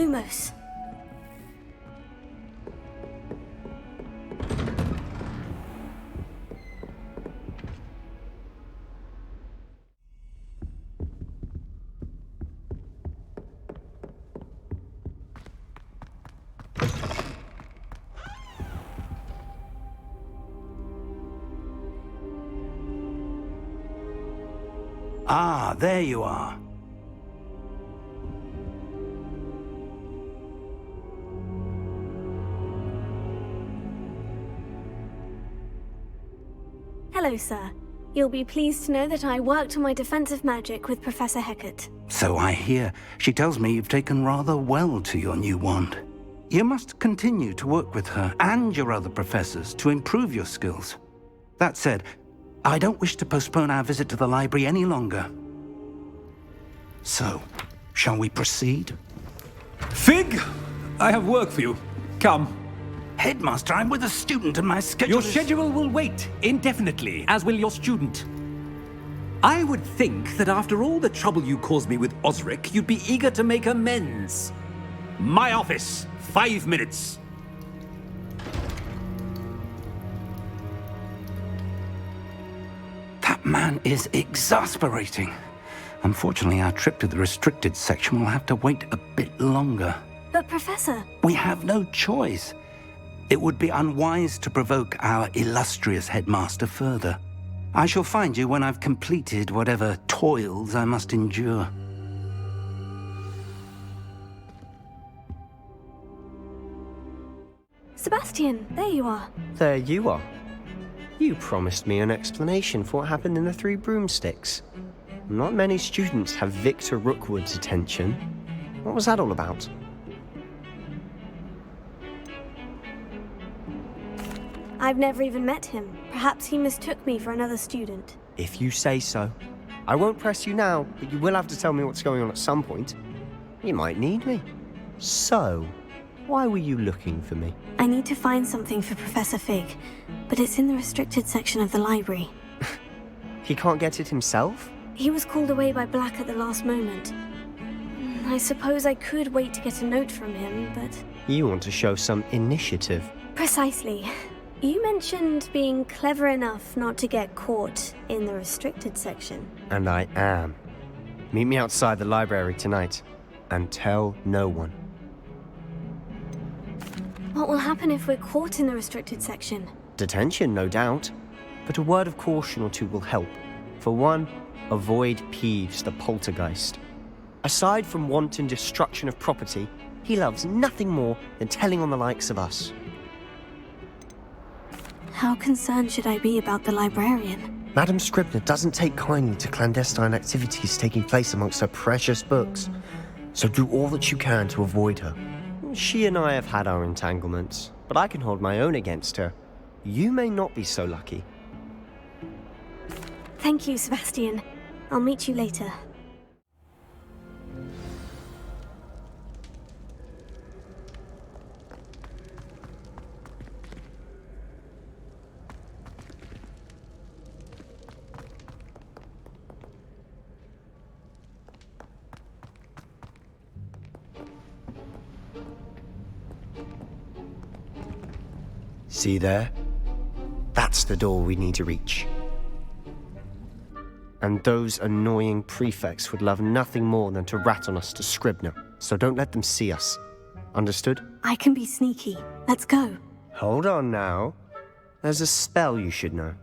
Lumos. Ah, there you are. Hello, sir. You'll be pleased to know that I worked on my defensive magic with Professor Hecat. So I hear. She tells me you've taken rather well to your new wand. You must continue to work with her and your other professors to improve your skills. That said, I don't wish to postpone our visit to the library any longer. So, shall we proceed? Fig! I have work for you. Come. Headmaster, I'm with a student and my schedule Your schedule will wait indefinitely, as will your student. I would think that after all the trouble you caused me with Osric, you'd be eager to make amends. My office, 5 minutes. That man is exasperating. Unfortunately, our trip to the restricted section will have to wait a bit longer. But, Professor... We have no choice. It would be unwise to provoke our illustrious headmaster further. I shall find you when I've completed whatever toils I must endure. Sebastian, there you are. There you are. You promised me an explanation for what happened in the Three Broomsticks. Not many students have Victor Rookwood's attention. What was that all about? I've never even met him. Perhaps he mistook me for another student. If you say so. I won't press you now, but you will have to tell me what's going on at some point. You might need me. So, why were you looking for me? I need to find something for Professor Fig, but it's in the restricted section of the library. He can't get it himself? He was called away by Black at the last moment. I suppose I could wait to get a note from him, but... You want to show some initiative. Precisely. You mentioned being clever enough not to get caught in the restricted section. And I am. Meet me outside the library tonight, and tell no one. What will happen if we're caught in the restricted section? Detention, no doubt. But a word of caution or two will help. For one, avoid Peeves, the poltergeist. Aside from wanton destruction of property, he loves nothing more than telling on the likes of us. How concerned should I be about the librarian? Madam Scribner doesn't take kindly to clandestine activities taking place amongst her precious books, so do all that you can to avoid her. She and I have had our entanglements, but I can hold my own against her. You may not be so lucky. Thank you, Sebastian. I'll meet you later. See there? That's the door we need to reach. And those annoying prefects would love nothing more than to rat on us to Scribner, so don't let them see us. Understood? I can be sneaky. Let's go. Hold on now. There's a spell you should know.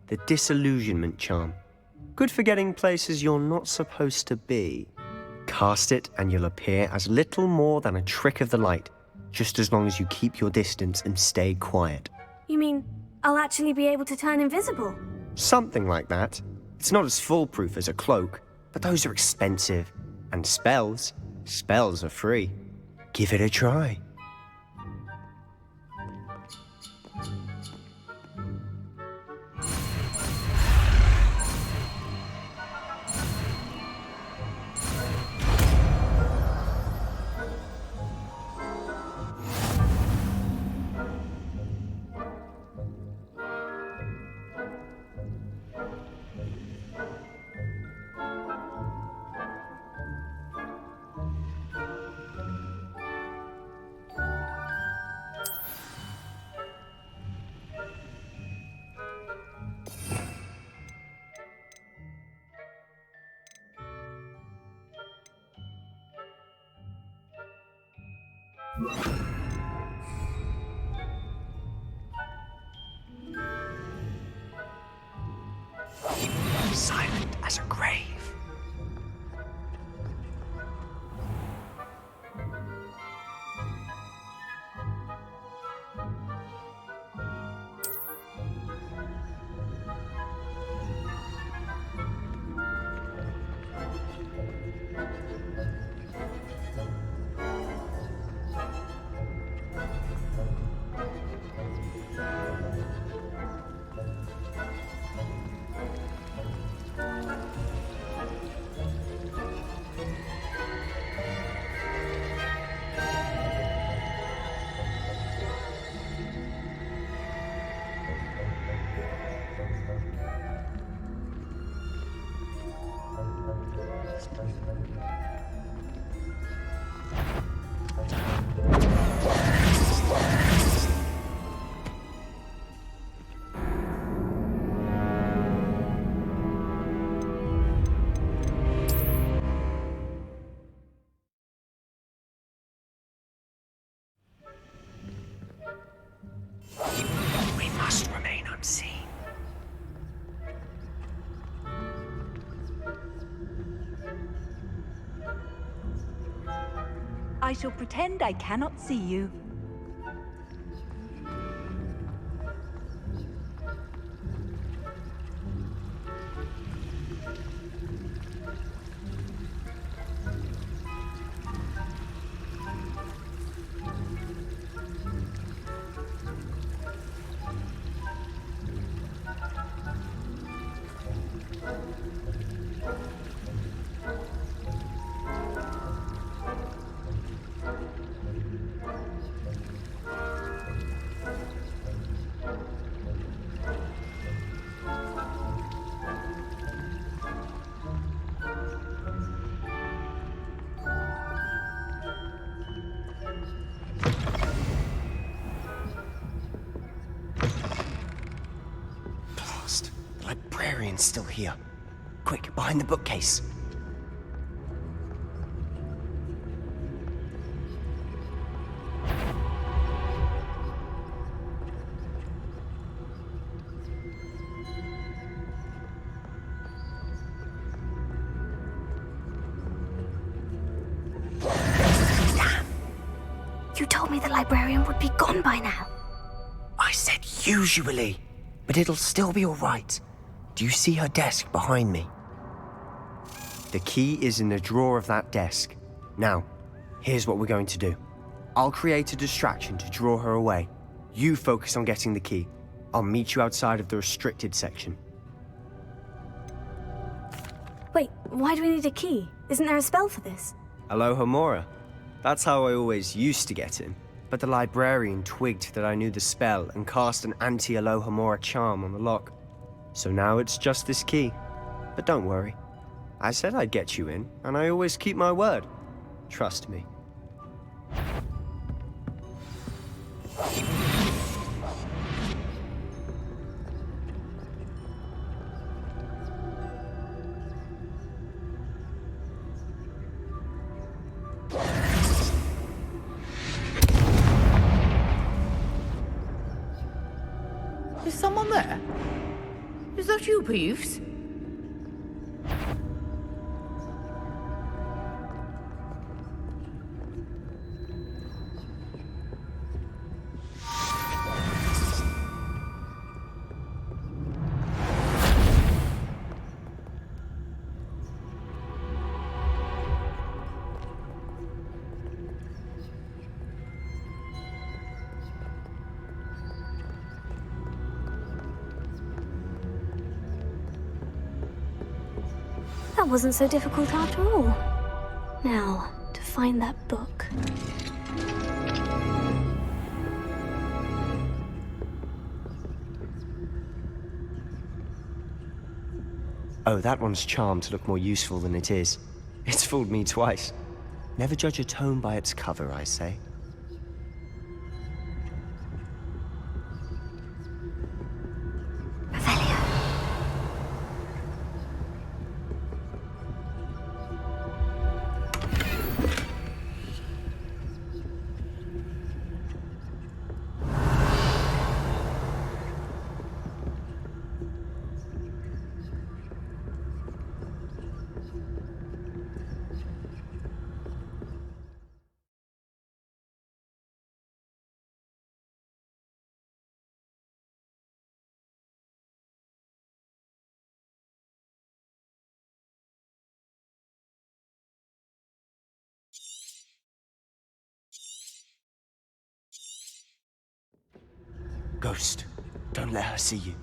The Disillusionment Charm. Good for getting places you're not supposed to be. Cast it and you'll appear as little more than a trick of the light, just as long as you keep your distance and stay quiet. You mean I'll actually be able to turn invisible? Something like that. It's not as foolproof as a cloak, but those are expensive. And spells are free. Give it a try. Silent as a grave. We must remain unseen. I shall pretend I cannot see you. Blast. The librarian's still here. Quick, behind the bookcase. You told me the librarian would be gone by now. I said usually, but it'll still be all right. Do you see her desk behind me? The key is in the drawer of that desk. Now, here's what we're going to do. I'll create a distraction to draw her away. You focus on getting the key. I'll meet you outside of the restricted section. Wait, why do we need a key? Isn't there a spell for this? Aloha Mora. That's how I always used to get in. But the librarian twigged that I knew the spell and cast an anti-Aloha Mora charm on the lock. So now it's just this key. But don't worry. I said I'd get you in, and I always keep my word. Trust me. Is someone there? Is that you, Peeves? That wasn't so difficult after all. Now, to find that book. Oh, that one's charmed to look more useful than it is. It's fooled me twice. Never judge a tome by its cover, I say. Ghost, don't let her see you.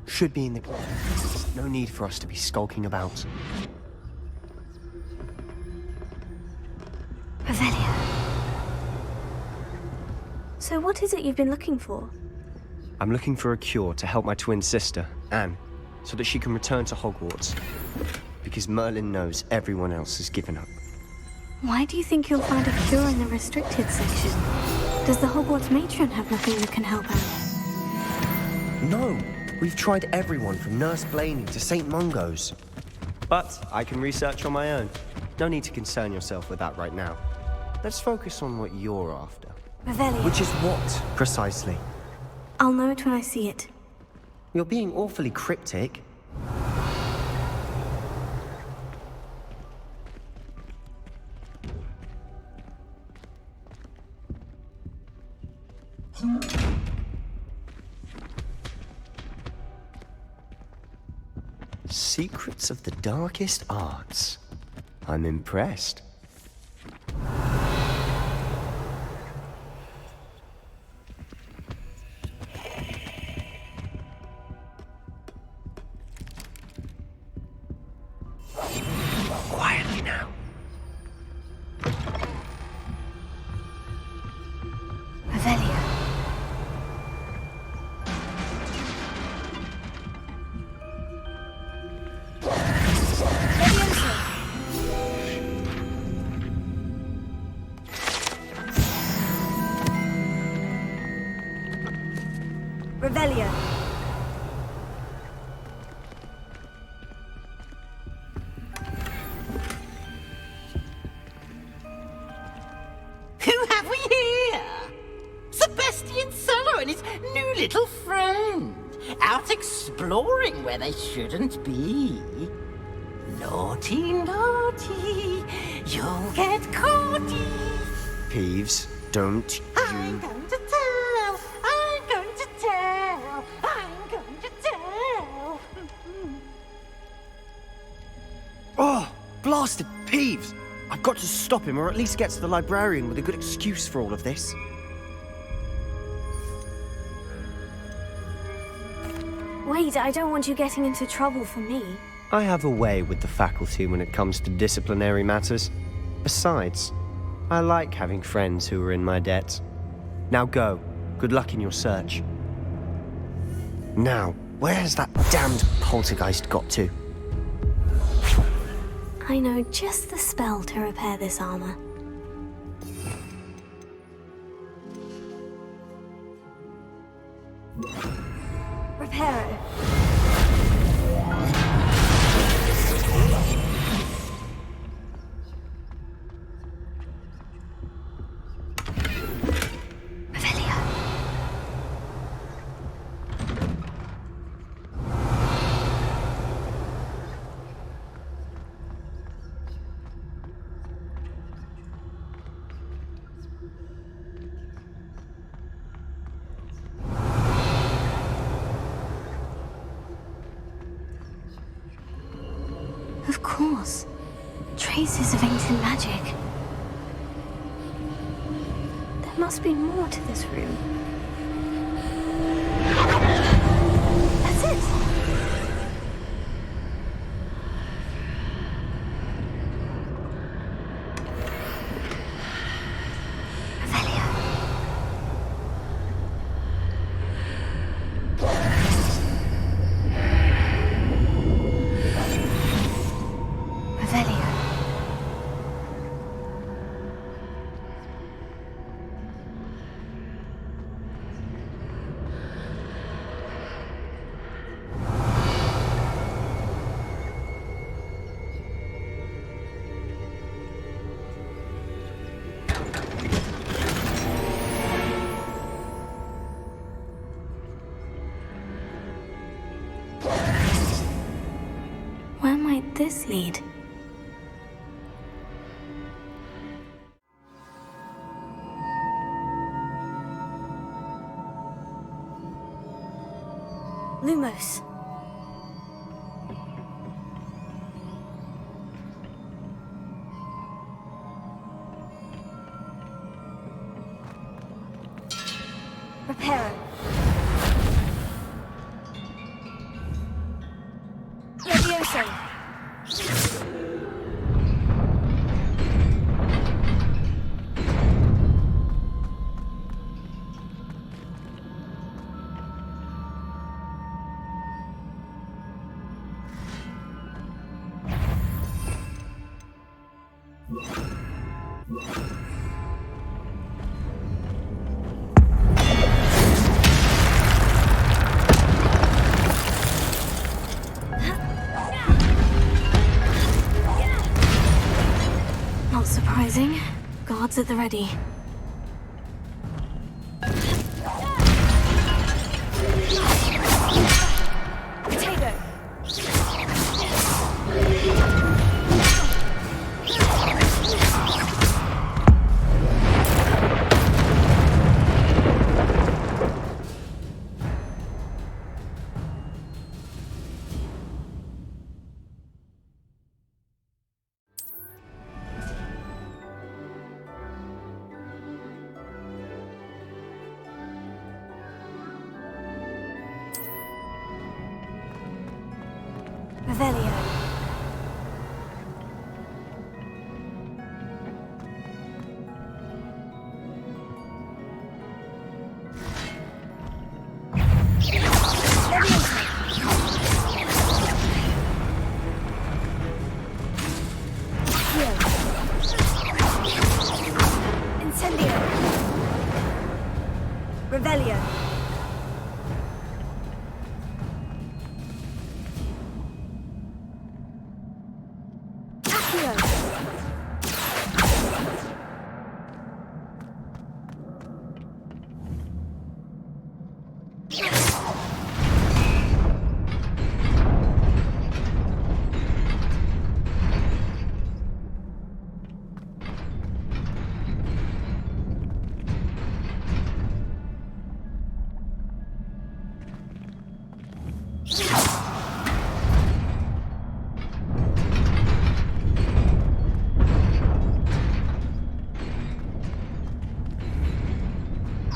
Should be in the class. No need for us to be skulking about. Revelia. So what is it you've been looking for? I'm looking for a cure to help my twin sister, Anne, so that she can return to Hogwarts. Because Merlin knows everyone else has given up. Why do you think you'll find a cure in the restricted section? Does the Hogwarts matron have nothing that can help out? No! We've tried everyone from Nurse Blaney to St. Mungo's. But I can research on my own. No need to concern yourself with that right now. Let's focus on what you're after. Revelia. Which is what, precisely? I'll know it when I see it. You're being awfully cryptic. Secrets of the darkest arts. I'm impressed. Quietly now. Revelia. Revelia. Who have we here? Sebastian Cello and his new little friend. Out exploring where they shouldn't be. Naughty, naughty, you'll get caughty. Peeves, don't I'm you... going to tell, I'm going to tell, I'm going to tell. Oh, blasted Peeves! I've got to stop him, or at least get to the librarian with a good excuse for all of this. Wait, I don't want you getting into trouble for me. I have a way with the faculty when it comes to disciplinary matters. Besides, I like having friends who are in my debt. Now go. Good luck in your search. Now, where has that damned poltergeist got to? I know just the spell to repair this armor. Repair it. Revelia. Of course. Traces of ancient magic. There must be more to this room. That's it! this lead? Lumos. Reparo. Levioso. Not surprising. Guards at the ready. Potato. Revelio. Incendio. Revelio.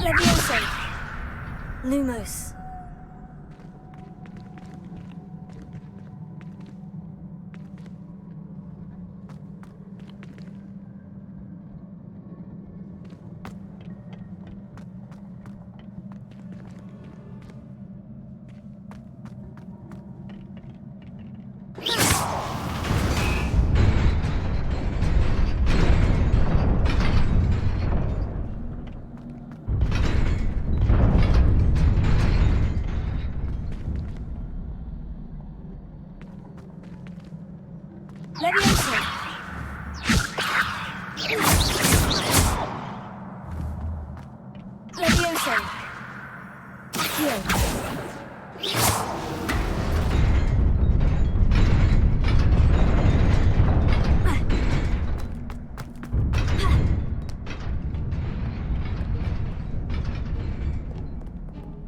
Levioso. Lumos. Levioso. Levioso. Heal.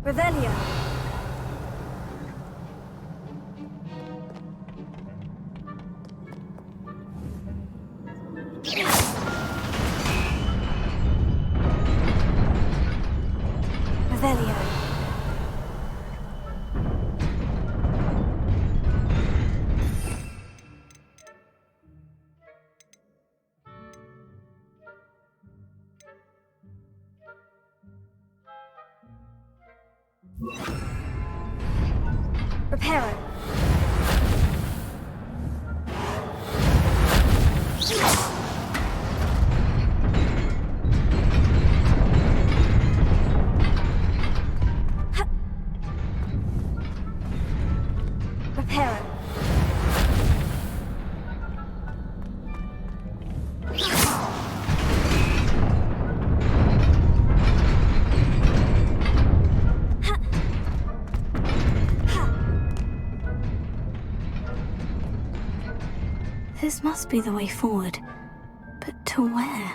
Revelio. Revelio. Reparo. Reparo. must be the way forward. But to where?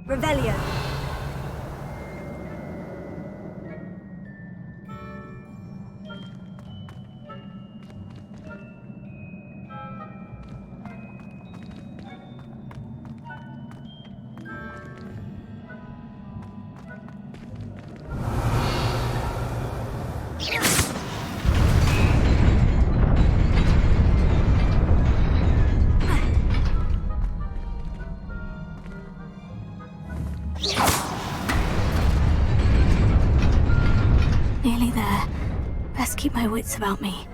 Revelio. Nearly there. Best keep my wits about me.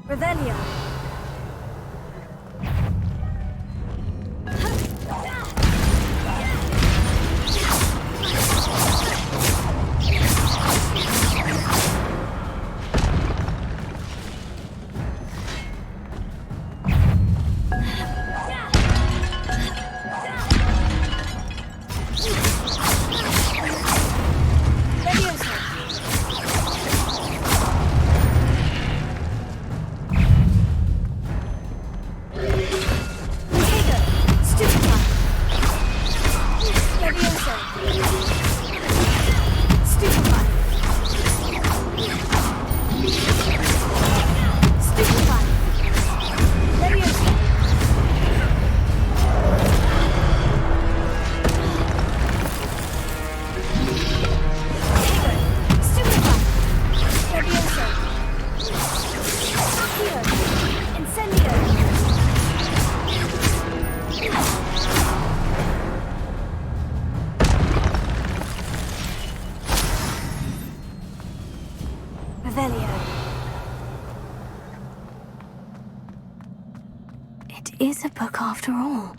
Revelio. It is a book after all.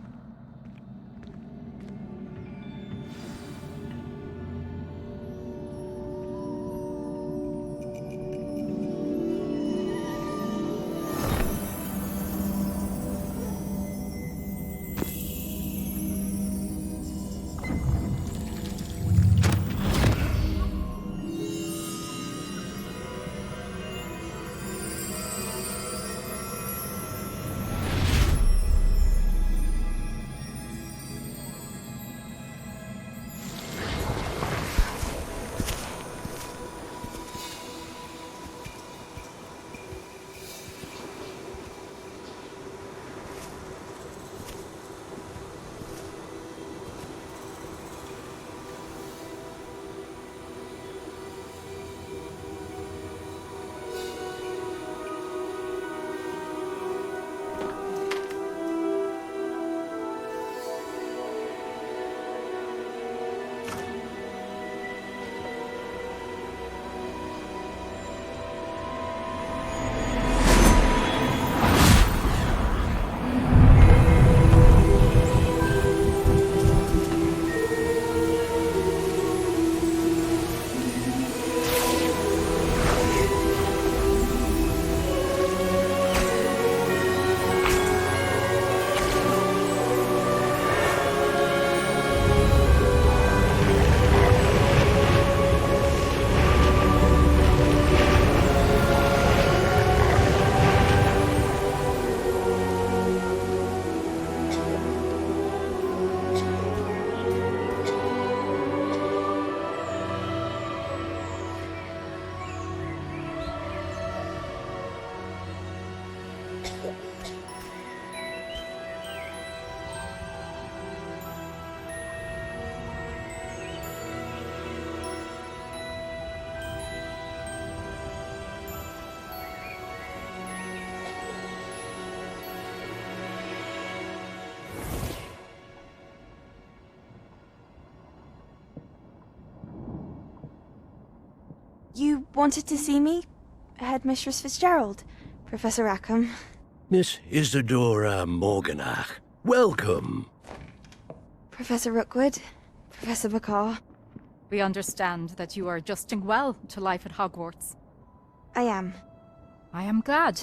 You wanted to see me? Headmistress Fitzgerald, Professor Rackham. Miss Isadora Morganach, welcome. Professor Rookwood, Professor Bakar. We understand that you are adjusting well to life at Hogwarts. I am. I am glad.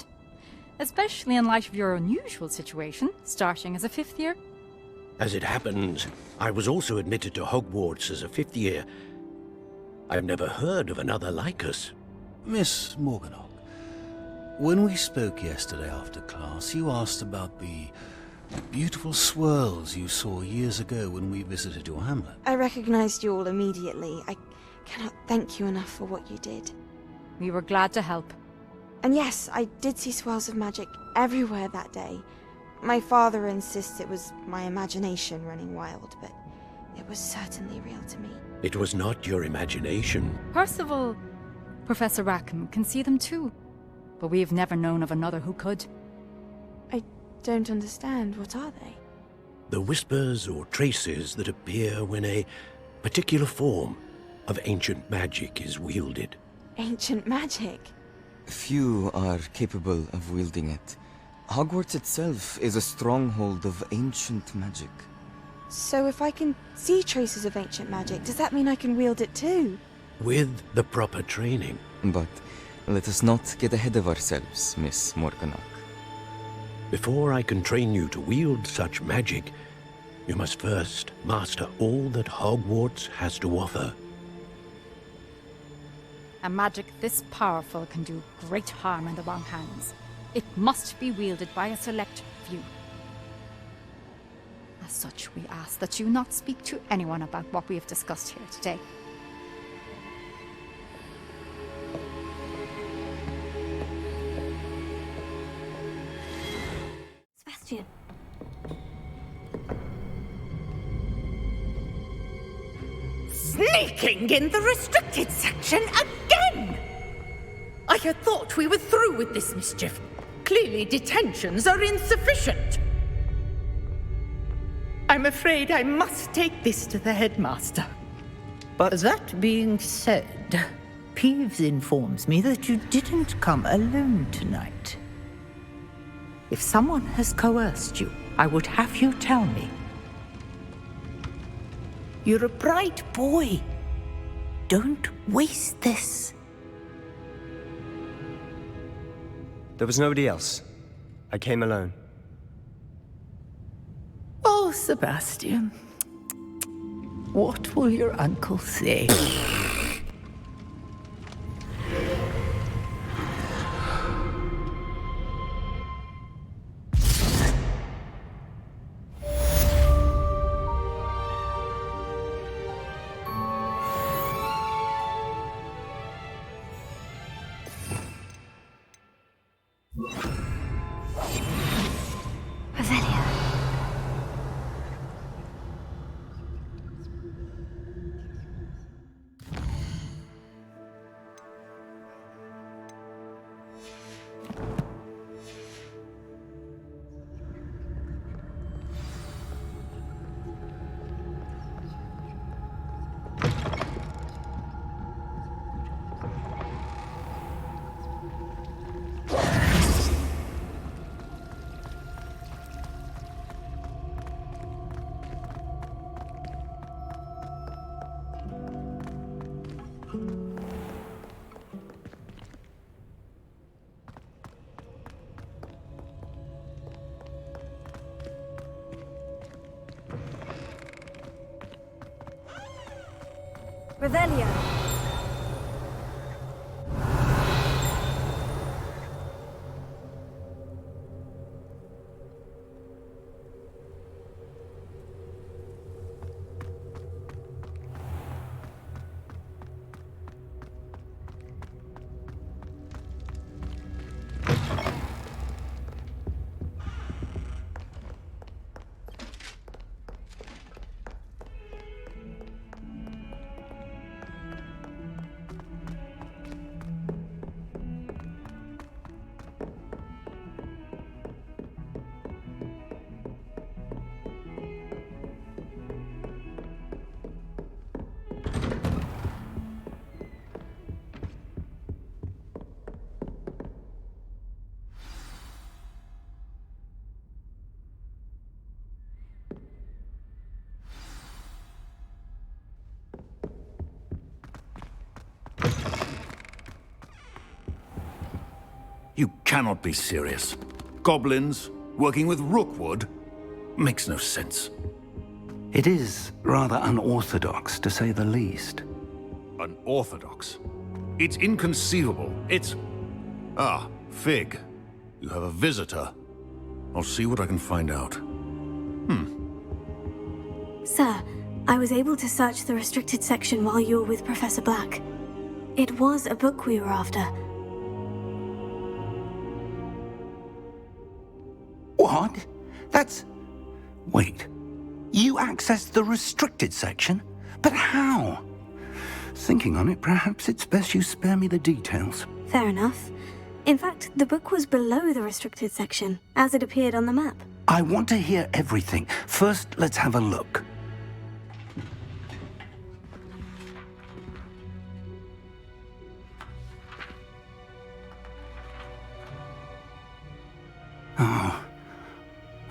Especially in light of your unusual situation, starting as a fifth year. As it happens, I was also admitted to Hogwarts as a fifth year. I've never heard of another like us. Miss Morganach, when we spoke yesterday after class, you asked about the beautiful swirls you saw years ago when we visited your hamlet. I recognized you all immediately. I cannot thank you enough for what you did. We were glad to help. And yes, I did see swirls of magic everywhere that day. My father insists it was my imagination running wild, but it was certainly real to me. It was not your imagination. Percival, Professor Rackham can see them too, but we have never known of another who could. I don't understand. What are they? The whispers or traces that appear when a particular form of ancient magic is wielded. Ancient magic? Few are capable of wielding it. Hogwarts itself is a stronghold of ancient magic. So if I can see traces of ancient magic, does that mean I can wield it too? With the proper training. But let us not get ahead of ourselves, Miss Morganach. Before I can train you to wield such magic, you must first master all that Hogwarts has to offer. A magic this powerful can do great harm in the wrong hands. It must be wielded by a select few. As such, we ask that you not speak to anyone about what we have discussed here today. Sebastian. Sneaking in the restricted section again! I had thought we were through with this mischief. Clearly detentions are insufficient. I'm afraid I must take this to the headmaster. But that being said, Peeves informs me that you didn't come alone tonight. If someone has coerced you, I would have you tell me. You're a bright boy. Don't waste this. there was nobody else. I came alone. Oh, Sebastian. What will your uncle say? Revelio. You cannot be serious. Goblins working with Rookwood makes no sense. It is rather unorthodox, to say the least. Unorthodox? It's inconceivable. It's... Ah, Fig. You have a visitor. I'll see what I can find out. Sir, I was able to search the restricted section while you were with Professor Black. It was a book we were after. What? That's... Wait. You accessed the restricted section? But how? Thinking on it, perhaps it's best you spare me the details. Fair enough. In fact, the book was below the restricted section, as it appeared on the map. I want to hear everything. First, let's have a look.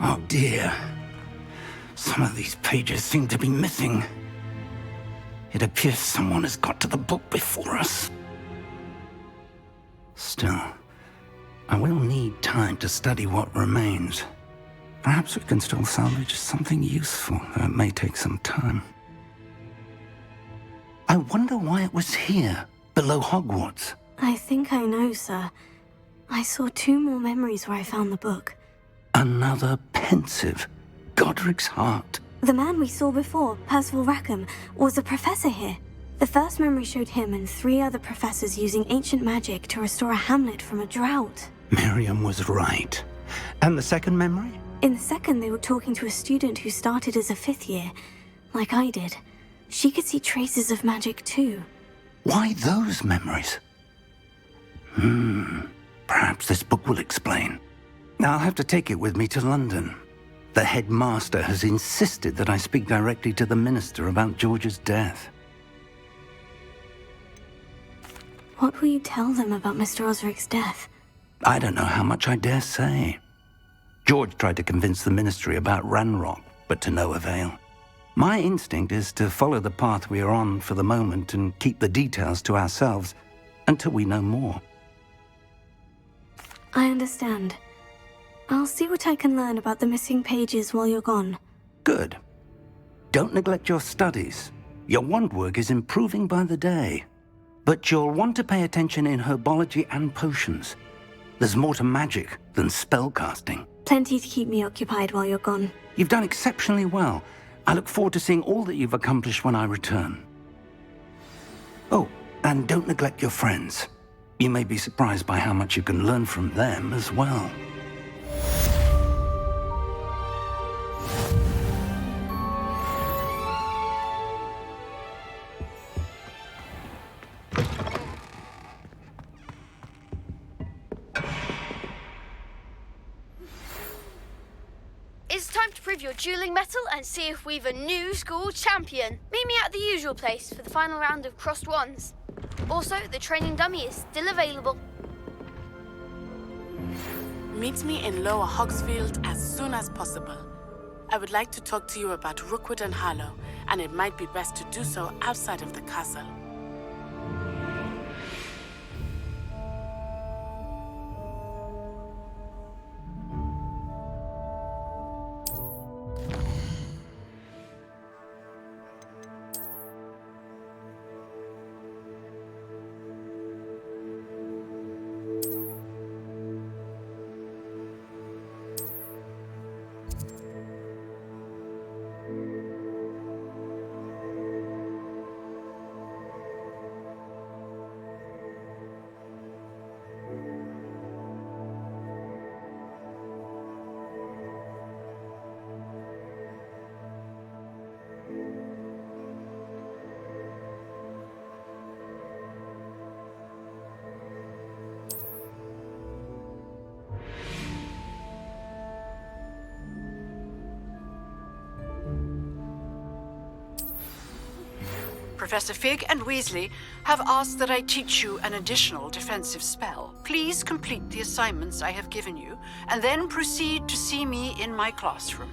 Oh dear. Some of these pages seem to be missing. It appears someone has got to the book before us. Still, I will need time to study what remains. Perhaps we can still salvage something useful, though it may take some time. I wonder why it was here, below Hogwarts. I think I know, sir. I saw 2 more memories where I found the book. Another pensive. Godric's heart. The man we saw before, Percival Rackham, was a professor here. The first memory showed him and 3 other professors using ancient magic to restore a hamlet from a drought. Miriam was right. And the second memory? In the second, they were talking to a student who started as a 5th year, like I did. She could see traces of magic too. Why those memories? Perhaps this book will explain. I'll have to take it with me to London. The headmaster has insisted that I speak directly to the minister about George's death. What will you tell them about Mr. Osric's death? I don't know how much I dare say. George tried to convince the ministry about Ranrock, but to no avail. My instinct is to follow the path we are on for the moment and keep the details to ourselves until we know more. I understand. I'll see what I can learn about the missing pages while you're gone. Good. Don't neglect your studies. Your wand work is improving by the day. But you'll want to pay attention in herbology and potions. There's more to magic than spellcasting. Plenty to keep me occupied while you're gone. You've done exceptionally well. I look forward to seeing all that you've accomplished when I return. Oh, and don't neglect your friends. You may be surprised by how much you can learn from them as well. It's time to prove your dueling mettle and see if we've a new school champion. Meet me at the usual place for the final round of crossed wands. Also, the training dummy is still available. Meet me in Lower Hogsfield as soon as possible. I would like to talk to you about Rookwood and Harlow, and it might be best to do so outside of the castle. Professor Fig and Weasley have asked that I teach you an additional defensive spell. Please complete the assignments I have given you, and then proceed to see me in my classroom.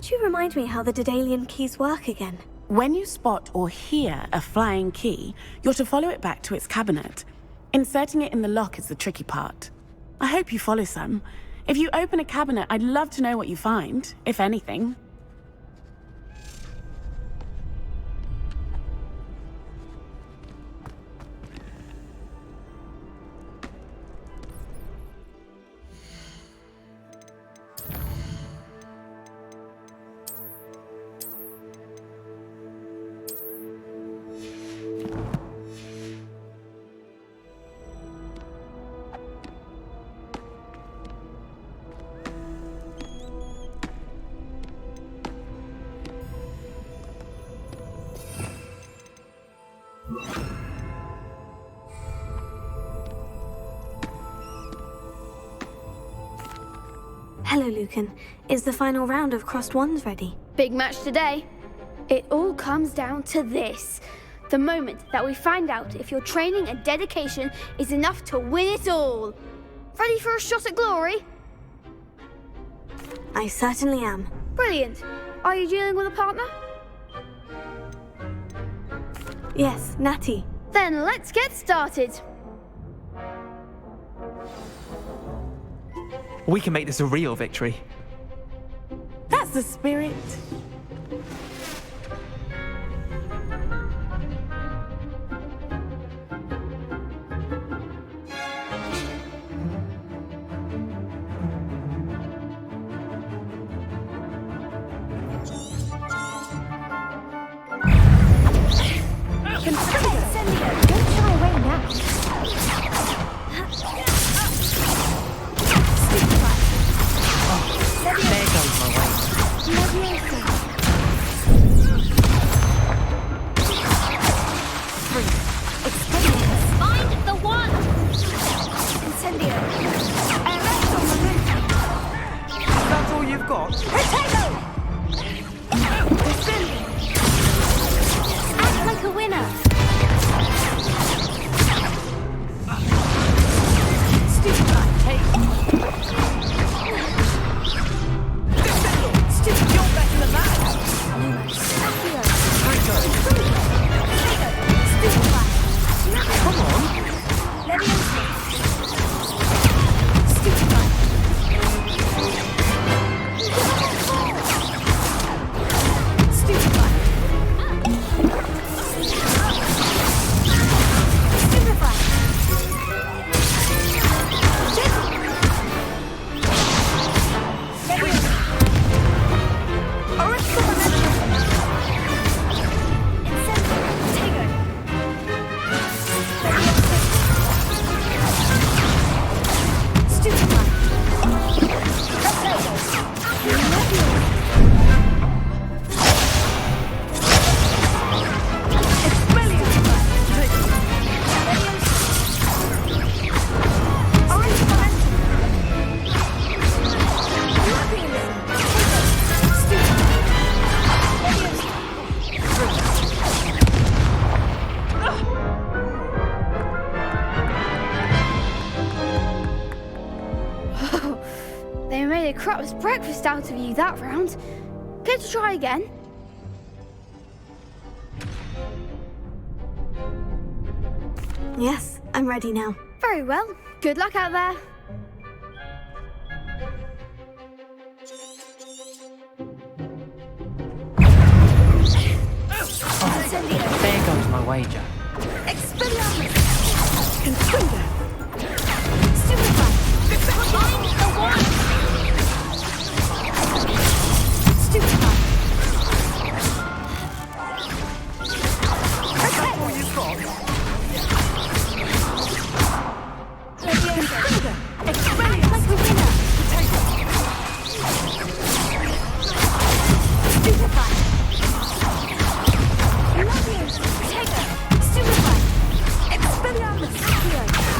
could you remind me how the Daedalian keys work again? When you spot or hear a flying key, you're to follow it back to its cabinet. Inserting it in the lock is the tricky part. I hope you follow some. If you open a cabinet, I'd love to know what you find, if anything. Hello, Lucan. Is the final round of Crossed Wands ready? Big match today. It all comes down to this. The moment that we find out if your training and dedication is enough to win it all. Ready for a shot at glory? I certainly am. Brilliant. Are you dealing with a partner? Yes, Natty. Then let's get started. We can make this a real victory. That's the spirit. They made a crap's breakfast out of you that round. Care to try again? Yes, I'm ready now. Very well. Good luck out there. There goes my wager. Expelliarmus! Contender! Stupefy! Find the one! Stupefy! Okay! All you've got! Contender! Expelliarmus! Like a winner! Stupefy! Love you! Take it! Stupefy! Expelliarmus!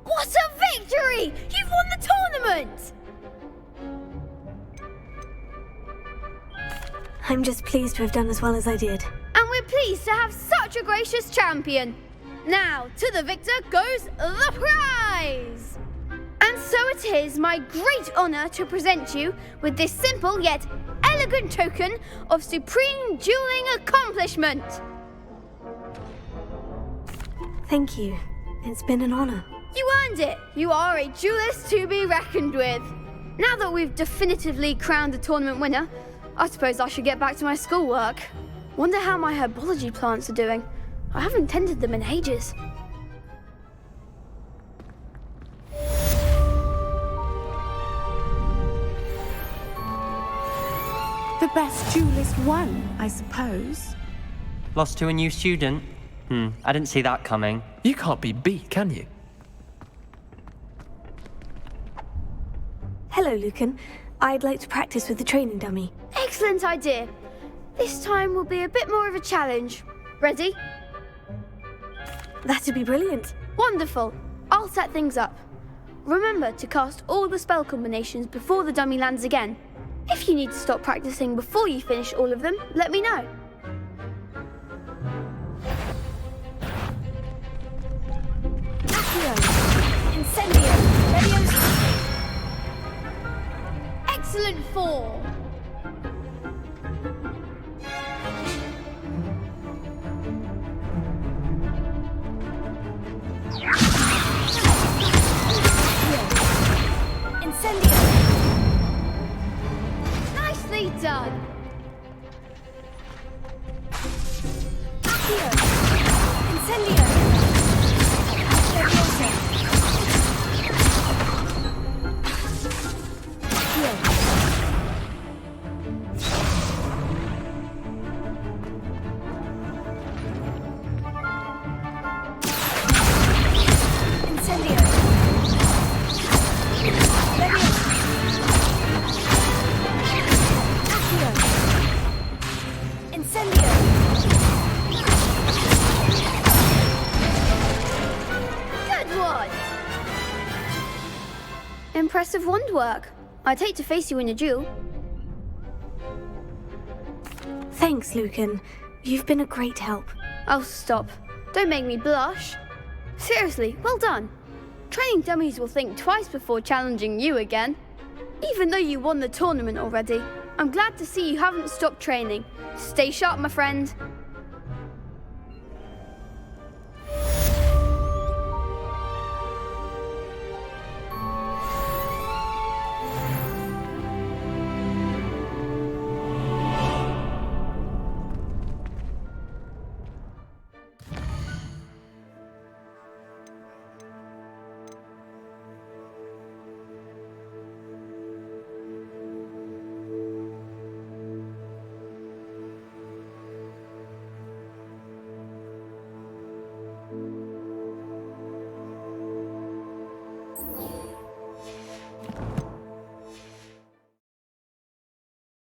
What a victory! You've won the tournament! I'm just pleased to have done as well as I did. And we're pleased to have such a gracious champion. Now, to the victor goes the prize! And so it is my great honour to present you with this simple yet elegant token of supreme dueling accomplishment. Thank you. It's been an honour. You earned it. You are a duelist to be reckoned with. Now that we've definitively crowned the tournament winner, I suppose I should get back to my schoolwork. Wonder how my herbology plants are doing. I haven't tended them in ages. The best duelist won, I suppose. Lost to a new student? I didn't see that coming. You can't be beat, can you? Hello, Lucan. I'd like to practice with the training dummy. Excellent idea. This time will be a bit more of a challenge. Ready? That'd be brilliant. Wonderful. I'll set things up. Remember to cast all the spell combinations before the dummy lands again. If you need to stop practicing before you finish all of them, let me know. Accio! Incendio! Leviosa! Excellent form! Incendio! Nicely done! Accio! Incendio! Leviosa! Accio! Incendio! Leviosa! Accio! Incendio! Good one! Impressive wand work. I'd hate to face you in a duel. Thanks, Lucan. You've been a great help. Oh, stop. Don't make me blush. Seriously, well done. Training dummies will think twice before challenging you again. Even though you won the tournament already, I'm glad to see you haven't stopped training. Stay sharp, my friend.